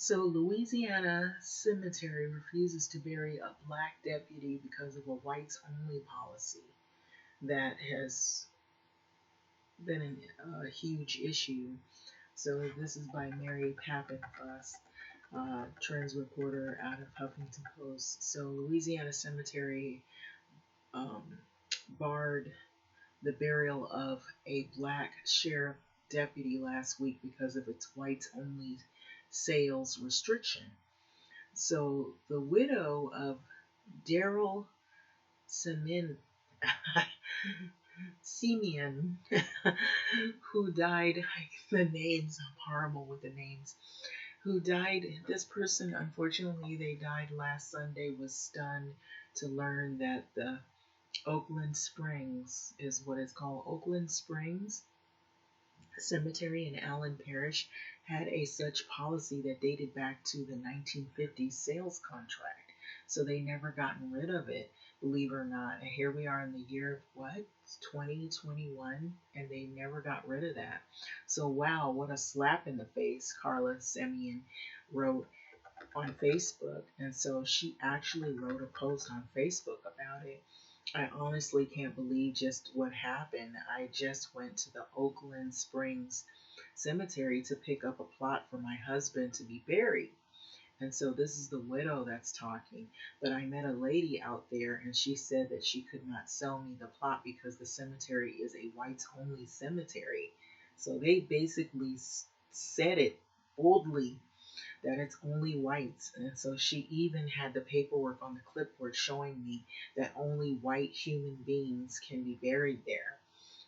So, Louisiana cemetery refuses to bury a black deputy because of a whites only policy that has been a huge issue. So, this is by Mary Pappenfuss, trends reporter out of Huffington Post. So, Louisiana cemetery um, barred the burial of a black sheriff deputy last week because of its whites only sales restriction. So the widow of Daryl Simeon, Simeon who died, the names, I'm horrible with the names, who died, this person, unfortunately, they died last Sunday, was stunned to learn that the Oakland Springs is what it's called. Oakland Springs Cemetery in Allen Parish had a such policy that dated back to the 1950s sales contract. So they never gotten rid of it, believe it or not. And here we are in the year of what? 2021, and they never got rid of that. So wow, what a slap in the face, Carla Semyon wrote on Facebook. And so she actually wrote a post on Facebook about it. I honestly can't believe just what happened. I just went to the Oakland Springs Cemetery to pick up a plot for my husband to be buried. And so this is the widow that's talking. But I met a lady out there and she said that she could not sell me the plot because the cemetery is a whites only cemetery. So they basically said it boldly that it's only whites. And so she even had the paperwork on the clipboard showing me that only white human beings can be buried there.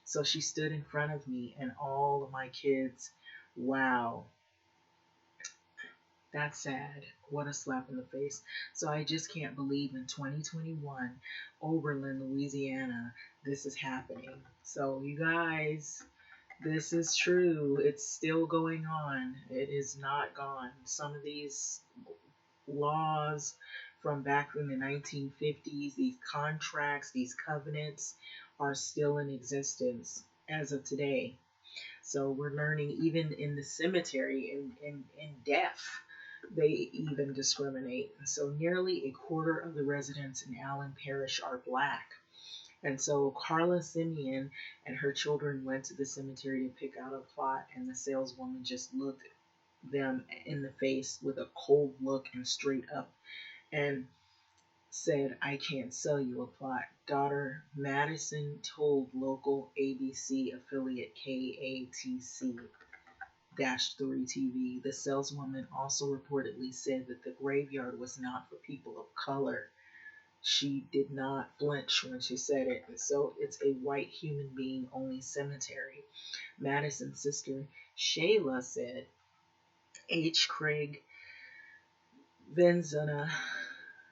So she stood in front of me and all of my kids. Wow, that's sad. What a slap in the face. So I just can't believe in 2021, Oberlin, Louisiana, this is happening. So you guys, this is true. It's still going on. It is not gone. Some of these laws from back in the 1950s, these contracts, these covenants are still in existence as of today. So we're learning even in the cemetery, in death, they even discriminate. And so nearly a quarter of the residents in Allen Parish are black. And so Carla Simeon and her children went to the cemetery to pick out a plot, and the saleswoman just looked them in the face with a cold look and straight up and said, I can't sell you a plot. Daughter Madison told local ABC affiliate KATC 3 TV. The saleswoman also reportedly said that the graveyard was not for people of color. She did not flinch when she said it. And so it's a white human being only cemetery. Madison's sister Shayla said, H. Craig Venzina,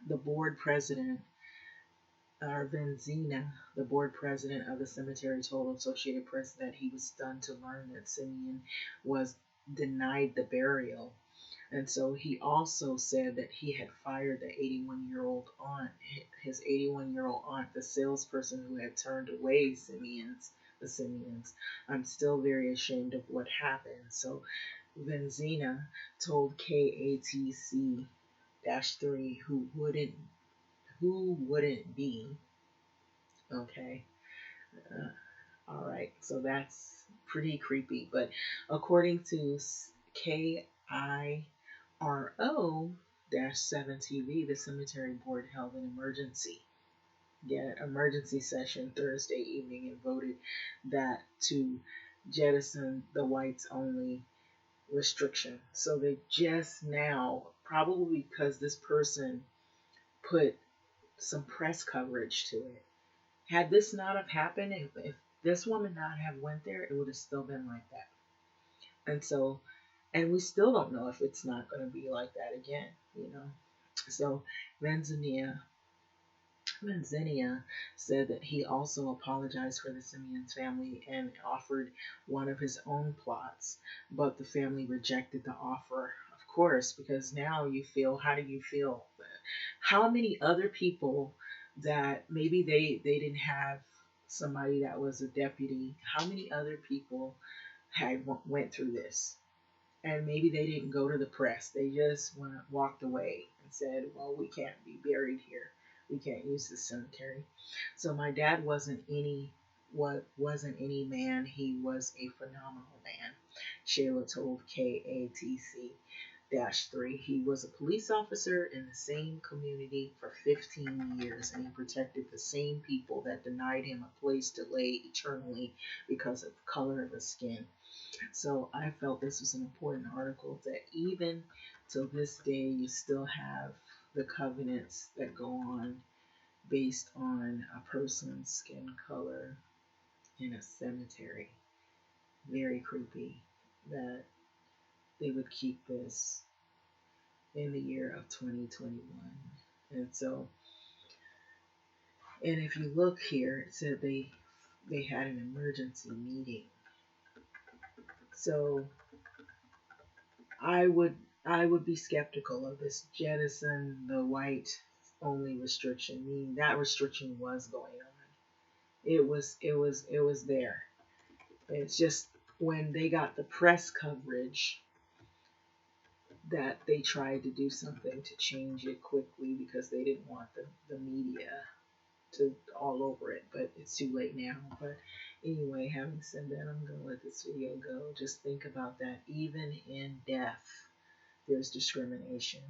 the board president, or Venzina, the board president of the cemetery, told Associated Press that he was stunned to learn that Simeon was denied the burial. And so he also said that he had fired the 81-year-old aunt, his 81-year-old aunt, the salesperson who had turned away the Simeons. I'm still very ashamed of what happened. So Venzina told KATC 3 who wouldn't be. Okay. All right. So that's pretty creepy. But according to KIRO 7 TV, the cemetery board held an emergency session Thursday evening and voted that to jettison the whites only restriction. So they just now, probably because this person put some press coverage to it. Had this not have happened, if this woman not have went there, it would have still been like that. And so, and we still don't know if it's not going to be like that again, you know. So Manzinia said that he also apologized for the Simeon's family and offered one of his own plots, but the family rejected the offer, of course, because now you feel, how do you feel? How many other people that maybe they didn't have somebody that was a deputy, how many other people had went through this? and maybe they didn't go to the press. They just walked away and said, "Well, we can't be buried here. We can't use the cemetery." So my dad wasn't any man. He was a phenomenal man. Shayla told KATC 3. He was a police officer in the same community for 15 years, and he protected the same people that denied him a place to lay eternally because of the color of his skin. So I felt this was an important article that even till this day you still have the covenants that go on based on a person's skin color in a cemetery. Very creepy that they would keep this in the year of 2021. And so, and if you look here, it said they had an emergency meeting. So I would I would be skeptical of this jettison the white only restriction. Meaning that restriction was going on. It was there. It's just when they got the press coverage that they tried to do something to change it quickly because they didn't want the media to all over it, but it's too late now. But anyway, having said that, I'm gonna let this video go. Just think about that. Even in death, there's discrimination.